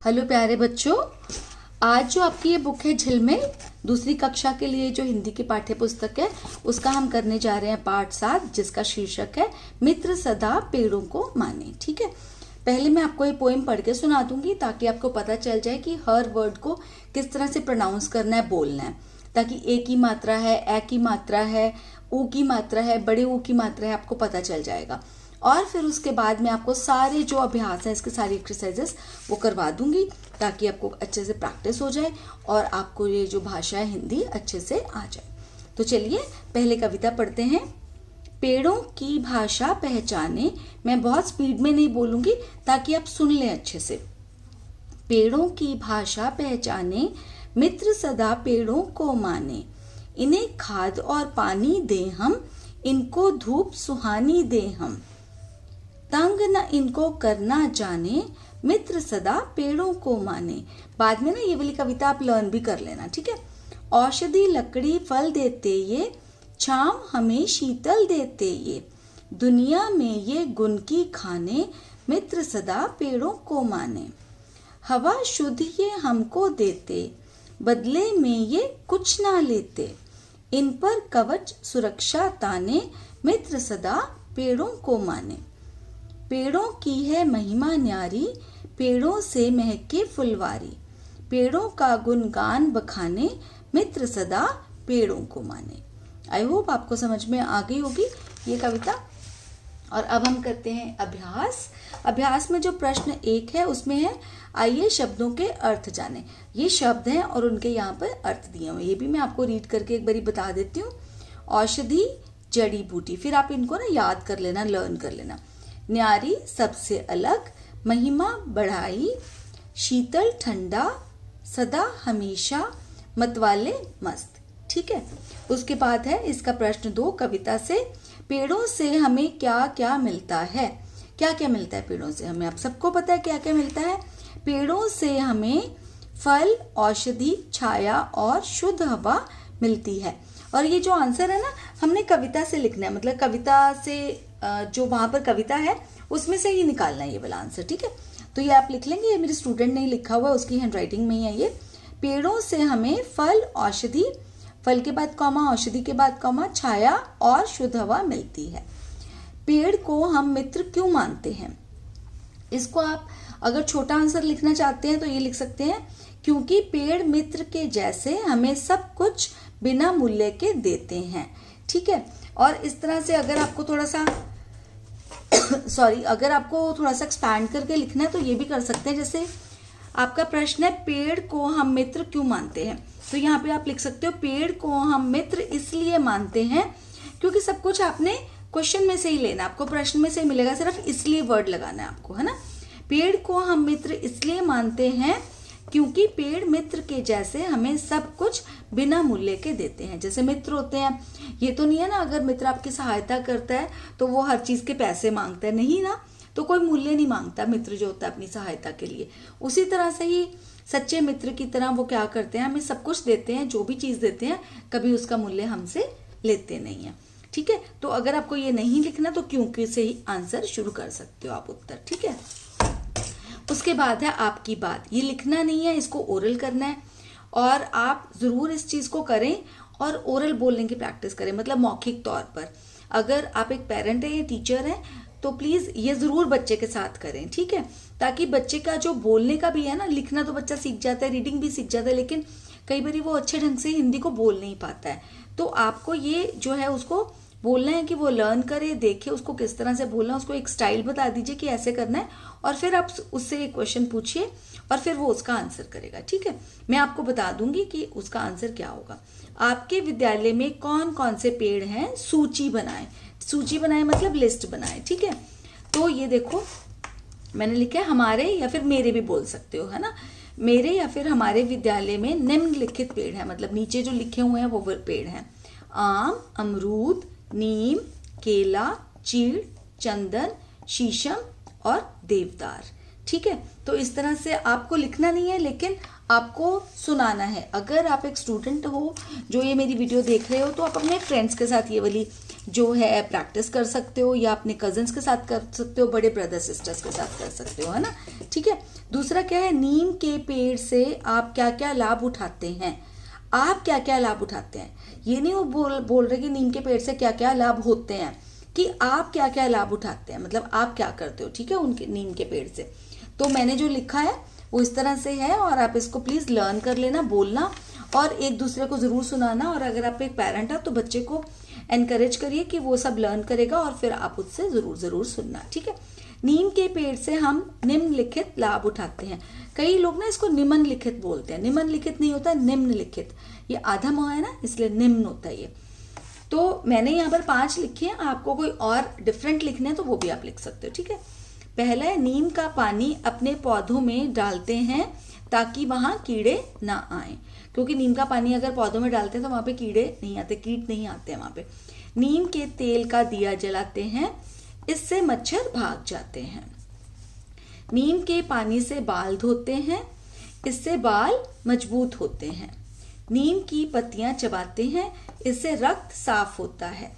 Hello प्यारे बच्चों, आज जो आपकी ये बुक है झिलमिल, दूसरी कक्षा के लिए जो हिंदी की पाठ्य पुस्तक है उसका हम करने जा रहे हैं पाठ 7, जिसका शीर्षक है मित्र सदा पेड़ों को माने। ठीक है, पहले मैं आपको ये पोएम पढ़ के सुना दूंगी ताकि आपको पता चल जाए कि हर वर्ड को किस तरह से प्रोनाउंस करना है, बोलना है, ताकि ए की मात्रा है, ए की मात्रा है, ऊ की मात्रा है, बड़े ऊ की मात्रा है, आपको पता चल जाएगा। और फिर उसके बाद मैं आपको सारे जो अभ्यास है, इसके सारी एक्सरसाइजेस वो करवा दूंगी ताकि आपको अच्छे से प्रैक्टिस हो जाए और आपको ये जो भाषा है हिंदी अच्छे से आ जाए। तो चलिए पहले कविता पढ़ते हैं। पेड़ों की भाषा पहचाने, मैं बहुत स्पीड में नहीं बोलूंगी ताकि आप सुन लें अच्छे से। पेड़ों की भाषा पहचाने, मित्र सदा पेड़ों को माने, इन्हें खाद और पानी दें हम, इनको धूप सुहानी दें हम, तंग न इनको करना जाने, मित्र सदा पेड़ों को माने। बाद में ना ये वाली कविता आप लर्न भी कर लेना, ठीक है। औषधि लकड़ी फल देते ये, छांव हमें शीतल देते ये, दुनिया में ये गुण की खाने, मित्र सदा पेड़ों को माने। हवा शुद्ध ये हमको देते, बदले में ये कुछ ना लेते, इन पर कवच सुरक्षा ताने, मित्र सदा पेड़ों को माने। पेड़ों की है महिमा न्यारी, पेड़ों से महके फुलवारी, पेड़ों का गुणगान बखाने, मित्र सदा पेड़ों को माने। आई होप आपको समझ में आ गई होगी ये कविता। और अब हम करते हैं अभ्यास। अभ्यास में जो प्रश्न 1 है उसमें है, आइए शब्दों के अर्थ जाने। ये शब्द हैं और उनके यहाँ पर अर्थ दिए हुए, ये भी मैं आपको रीड करके एक बारी बता देती हूँ। औषधि, जड़ी बूटी, फिर आप इनको ना याद कर लेना, लर्न कर लेना। न्यारी, सबसे अलग, महिमा, बढ़ाई, शीतल, ठंडा, सदा, हमेशा, मतवाले, मस्त। ठीक है, उसके बाद है इसका प्रश्न 2 कविता से, पेड़ों से हमें क्या क्या मिलता है। क्या क्या मिलता है पेड़ों से हमें, आप सबको पता है क्या क्या मिलता है। पेड़ों से हमें फल, औषधि, छाया और शुद्ध हवा मिलती है। और ये जो आंसर है ना, हमने कविता से लिखना है, मतलब कविता से जो वहां पर कविता है उसमें से ही निकालना है ये वाला आंसर। ठीक है, तो ये आप लिख लेंगे, ये मेरे स्टूडेंट ने लिखा हुआ है, उसकी हैंडराइटिंग में ही है ये। पेड़ों से हमें फल, औषधि, फल के बाद कॉमा, औषधि के बाद कॉमा, छाया और शुद्ध हवा मिलती है। पेड़ को हम मित्र क्यों मानते हैं। इसको आप अगर छोटा आंसर लिखना चाहते हैं तो ये लिख सकते हैं, क्योंकि पेड़ मित्र के जैसे हमें सब कुछ बिना मूल्य के देते हैं। ठीक है, और इस तरह से अगर आपको थोड़ा सा अगर आपको थोड़ा सा एक्सपैंड करके लिखना है तो ये भी कर सकते हैं। जैसे आपका प्रश्न है, पेड़ को हम मित्र क्यों मानते हैं, तो यहाँ पे आप लिख सकते हो, पेड़ को हम मित्र इसलिए मानते हैं क्योंकि सब कुछ आपने क्वेश्चन में से ही लेना, आपको प्रश्न में से ही मिलेगा, सिर्फ इसलिए वर्ड लगाना है आपको, है ना। पेड़ को हम मित्र इसलिए मानते हैं क्योंकि पेड़ मित्र के जैसे हमें सब कुछ बिना मूल्य के देते हैं। जैसे मित्र होते हैं, ये तो नहीं है ना अगर मित्र आपकी सहायता करता है तो वो हर चीज के पैसे मांगता है, नहीं ना, तो कोई मूल्य नहीं मांगता मित्र जो होता है अपनी सहायता के लिए। उसी तरह से ही सच्चे मित्र की तरह वो क्या करते हैं, हमें सब कुछ देते हैं, जो भी चीज देते हैं कभी उसका मूल्य हमसे लेते नहीं है। ठीक है, तो अगर आपको ये नहीं लिखना तो क्योंकि से ही आंसर शुरू कर सकते हो आप उत्तर। ठीक है, उसके बाद है आपकी बात, ये लिखना नहीं है, इसको ओरल करना है और आप जरूर इस चीज को करें और ओरल बोलने की प्रैक्टिस करें, मतलब मौखिक तौर पर। अगर आप एक पेरेंट है या टीचर है तो प्लीज ये जरूर बच्चे के साथ करें, ठीक है, ताकि बच्चे का जो बोलने का भी है ना, लिखना तो बच्चा सीख जाता है, रीडिंग भी सीख जाता है, लेकिन कई बार वो अच्छे ढंग से हिंदी को बोल नहीं पाता है। तो आपको ये जो है उसको बोलना है कि वो लर्न करे, देखे उसको किस तरह से बोलना, उसको एक स्टाइल बता दीजिए कि ऐसे करना है, और फिर आप उससे एक क्वेश्चन पूछिए और फिर वो उसका आंसर करेगा। ठीक है, मैं आपको बता दूंगी कि उसका आंसर क्या होगा। आपके विद्यालय में कौन कौन से पेड़ हैं, सूची बनाएं। सूची बनाए मतलब लिस्ट बनाए। ठीक है, तो ये देखो मैंने लिखा है, हमारे या फिर मेरे भी बोल सकते हो, है ना, मेरे या फिर हमारे विद्यालय में निम्नलिखित पेड़ है, मतलब नीचे जो लिखे हुए हैं वो पेड़ हैं, आम, अमरूद, नीम, केला, चीड़, चंदन, शीशम और देवदार। ठीक है। तो इस तरह से आपको लिखना नहीं है, लेकिन आपको सुनाना है। अगर आप एक स्टूडेंट हो जो ये मेरी वीडियो देख रहे हो, तो आप अपने फ्रेंड्स के साथ ये वाली जो है प्रैक्टिस कर सकते हो, या अपने कजन्स के साथ कर सकते हो, बड़े ब्रदर सिस्टर्स के साथ कर सकते हो, है ना। ठीक है। दूसरा क्या है, नीम के पेड़ से आप क्या क्या लाभ उठाते हैं। आप क्या क्या लाभ उठाते हैं, ये नहीं वो बोल रहे कि नीम के पेड़ से क्या क्या लाभ होते हैं, कि आप क्या क्या लाभ उठाते हैं, मतलब आप क्या करते हो। ठीक है, उनके नीम के पेड़ से। तो मैंने जो लिखा है वो इस तरह से है, और आप इसको प्लीज लर्न कर लेना, बोलना, और एक दूसरे को जरूर सुनाना। और अगर आप एक पेरेंट है तो बच्चे को एनकरेज करिए कि वो सब लर्न करेगा, और फिर आप उससे जरूर सुनना। ठीक है। नीम के पेड़ से हम निम्नलिखित लाभ उठाते हैं। कई लोग ना इसको निम्नलिखित बोलते हैं, निम्नलिखित नहीं होता, निम्नलिखित, ये आधा म है ना, इसलिए निम्न होता है ये। तो मैंने यहाँ पर 5 लिखे हैं, आपको कोई और डिफरेंट लिखने हैं तो वो भी आप लिख सकते हो। ठीक है। पहला है, नीम का पानी अपने पौधों में डालते हैं ताकि वहां कीड़े ना आए, क्योंकि नीम का पानी अगर पौधों में डालते हैं तो वहां पे कीड़े नहीं आते, कीट नहीं आते हैं वहां पे। नीम के तेल का दिया जलाते हैं, इससे मच्छर भाग जाते हैं। नीम के पानी से बाल धोते हैं, इससे बाल मजबूत होते हैं। नीम की पत्तियां चबाते हैं, इससे रक्त साफ होता है।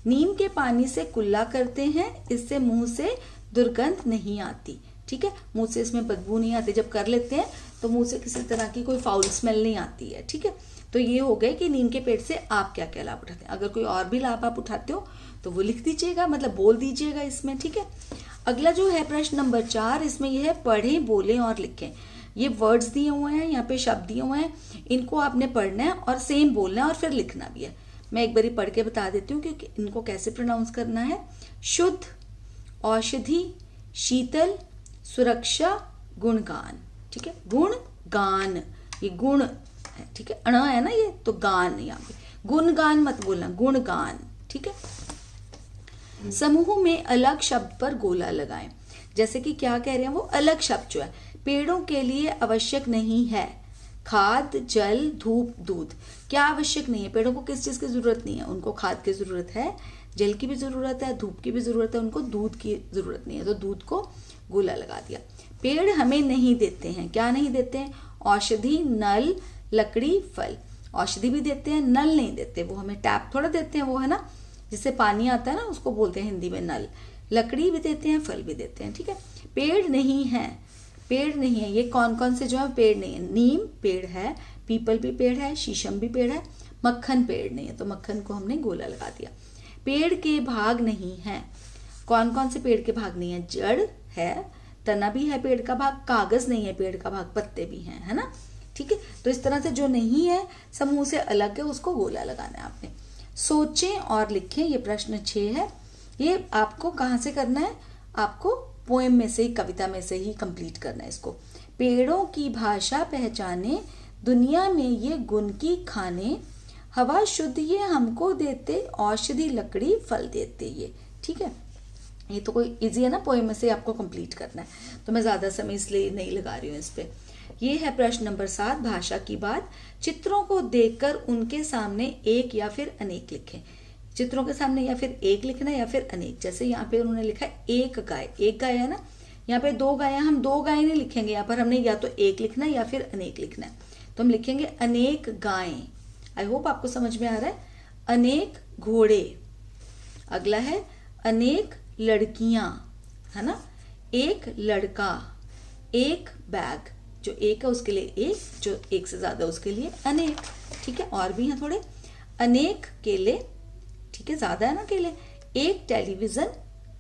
नीम के पानी से कुल्ला करते हैं, इससे मुंह से दुर्गंध नहीं आती। ठीक है, मुंह से इसमें बदबू नहीं आती, जब कर लेते हैं तो मुंह से किसी तरह की कोई फाउल स्मेल नहीं आती है। ठीक है। तो ये हो गए कि नीम के पेड़ से आप क्या क्या लाभ उठाते हैं। अगर कोई और भी लाभ आप उठाते हो तो वो लिख दीजिएगा, मतलब बोल दीजिएगा इसमें। ठीक है। अगला जो है प्रश्न नंबर 4, इसमें यह है, पढ़ें, बोलें और लिखें। ये वर्ड्स दिए हुए हैं, यहाँ पे शब्द दिए हुए हैं, इनको आपने पढ़ना है और सेम बोलना है और फिर लिखना भी है। मैं एक बारी पढ़ के बता देती हूँ कि इनको कैसे प्रोनाउंस करना है। शुद्ध, औषधि, शीतल, सुरक्षा, गुणगान। ठीक है, गुणगान, ये गुण है। ठीक है, अण है ना ये, तो गान यहाँ पे, गुणगान मत बोलना, गुणगान। ठीक है। समूह में अलग शब्द पर गोला लगाएं। जैसे कि क्या कह रहे हैं वो, अलग शब्द जो है, पेड़ों के लिए आवश्यक नहीं है खाद, जल, धूप, दूध। क्या आवश्यक नहीं है, पेड़ों को किस चीज की जरूरत नहीं है, उनको खाद की जरूरत है, जल की भी जरूरत है, धूप की भी जरूरत है, उनको दूध की जरूरत नहीं है, तो दूध को गोला लगा दिया। पेड़ हमें नहीं देते हैं, क्या नहीं देते हैं, औषधि, नल, लकड़ी, फल। औषधि भी देते हैं, नल नहीं देते, वो हमें टैप थोड़ा देते हैं, वो है ना जिससे पानी आता है ना, उसको बोलते हैं हिंदी में नल। लकड़ी भी देते हैं, फल भी देते हैं। ठीक है। पेड़ नहीं है, पेड़ नहीं है, ये कौन कौन से जो है पेड़ नहीं है। नीम पेड़ है, पीपल भी पेड़ है, शीशम भी पेड़ है, मक्खन पेड़ नहीं है, तो मक्खन को हमने गोला लगा दिया। पेड़ के भाग नहीं है, कौन कौन से पेड़ के भाग नहीं है, जड़ है, तना भी है पेड़ का भाग, कागज नहीं है पेड़ का भाग, पत्ते भी हैं, है ना। ठीक है। तो इस तरह से जो नहीं है, समूह से अलग है, उसको गोला लगाना है आपने। सोचें और लिखें, ये प्रश्न 6 है। ये आपको कहाँ से करना है, आपको पोएम में से ही, कविता में से ही कंप्लीट करना है इसको। पेड़ों की भाषा पहचाने, दुनिया में ये गुण की खाने, हवा शुद्ध ये हमको देते, औषधि, लकड़ी, फल देते ये। ठीक है, ये तो कोई इजी है ना, पोएम में से आपको कंप्लीट करना है, तो मैं ज्यादा समय इसलिए नहीं लगा रही हूँ इस पे। ये है प्रश्न नंबर 7, भाषा की बात। चित्रों को देखकर उनके सामने एक या फिर अनेक लिखें। चित्रों के सामने या फिर एक लिखना या फिर अनेक। जैसे यहाँ पे उन्होंने लिखा है एक गाय, एक गाय है ना, यहाँ पे 2 गाय, हम 2 गाय नहीं लिखेंगे, यहाँ पर हमने या तो एक लिखना है या फिर अनेक लिखना है, तो हम लिखेंगे अनेक गायें। आई होप आपको समझ में आ रहा है। अनेक घोड़े। अगला है अनेक लड़कियां, है ना, एक लड़का, एक बैग, जो एक है उसके लिए एक, जो एक से ज्यादा उसके लिए अनेक। ठीक है, और भी हैं थोड़े, अनेक केले, ठीक है, ज्यादा है ना केले, एक टेलीविजन,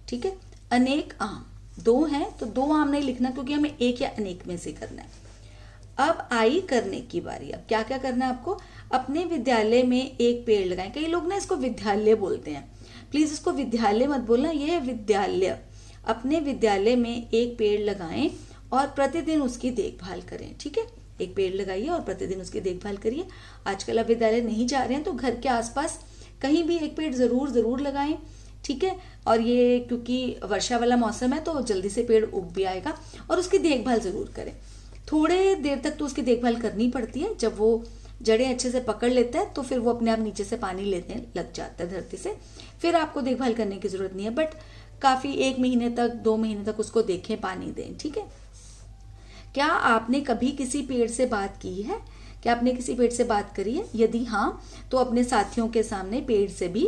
ठीक है, अनेक आम, 2 हैं तो 2 आम नहीं लिखना क्योंकि हमें एक या अनेक में से करना है। अब आई करने की बारी। अब क्या क्या करना है आपको, अपने विद्यालय में एक पेड़ लगाएं। कई लोग ना इसको विद्यालय बोलते हैं, प्लीज इसको विद्यालय मत बोलना, यह है विद्यालय। अपने विद्यालय में एक पेड़ लगाएं और प्रतिदिन उसकी देखभाल करें। ठीक है, एक पेड़ लगाइए और प्रतिदिन उसकी देखभाल करिए। आजकल आप विद्यालय नहीं जा रहे हैं तो घर के आसपास कहीं भी एक पेड़ जरूर लगाएं। ठीक है, और ये क्योंकि वर्षा वाला मौसम है तो जल्दी से पेड़ उग भी आएगा, और उसकी देखभाल जरूर करें। थोड़े देर तक तो उसकी देखभाल करनी पड़ती है, जब वो जड़ें अच्छे से पकड़ लेता है तो फिर वो अपने आप नीचे से पानी लेने लग जाता है धरती से, फिर आपको देखभाल करने की जरूरत नहीं है। बट काफी 1 महीने तक 2 महीने तक उसको देखें, पानी दें। ठीक है, क्या आपने कभी किसी पेड़ से बात की है? क्या आपने किसी पेड़ से बात करी है? यदि हाँ, तो अपने साथियों के सामने पेड़ से भी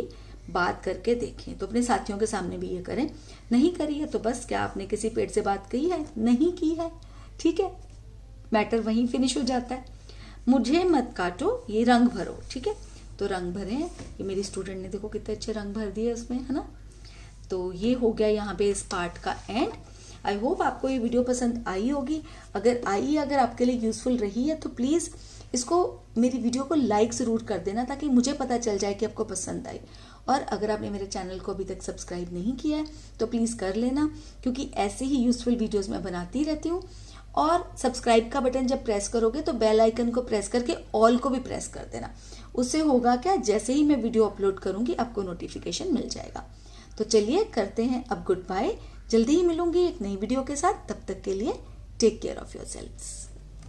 बात करके देखें। तो अपने साथियों के सामने भी ये करें। नहीं करी है तो बस क्या आपने किसी पेड़ से बात की है? नहीं की है, ठीक है, मैटर वहीं फिनिश हो जाता है। मुझे मत काटो, ये रंग भरो, ठीक है। तो रंग भरे हैं, ये मेरी स्टूडेंट ने देखो कितने अच्छे रंग भर दिए उसमें, है ना। तो ये हो गया यहाँ पे इस पार्ट का एंड। आई होप आपको ये वीडियो पसंद आई होगी। अगर आपके लिए यूजफुल रही है तो प्लीज़ इसको, मेरी वीडियो को लाइक ज़रूर कर देना ताकि मुझे पता चल जाए कि आपको पसंद आई। और अगर आपने मेरे चैनल को अभी तक सब्सक्राइब नहीं किया है तो प्लीज़ कर लेना, क्योंकि ऐसे ही यूजफुल वीडियोज़ मैं बनाती रहती हूँ। और सब्सक्राइब का बटन जब प्रेस करोगे तो बेल आइकन को प्रेस करके ऑल को भी प्रेस कर देना। उससे होगा क्या, जैसे ही मैं वीडियो अपलोड करूंगी आपको नोटिफिकेशन मिल जाएगा। तो चलिए करते हैं अब गुड बाय। जल्दी ही मिलूंगी एक नई वीडियो के साथ, तब तक के लिए टेक केयर ऑफ योरसेल्व्स।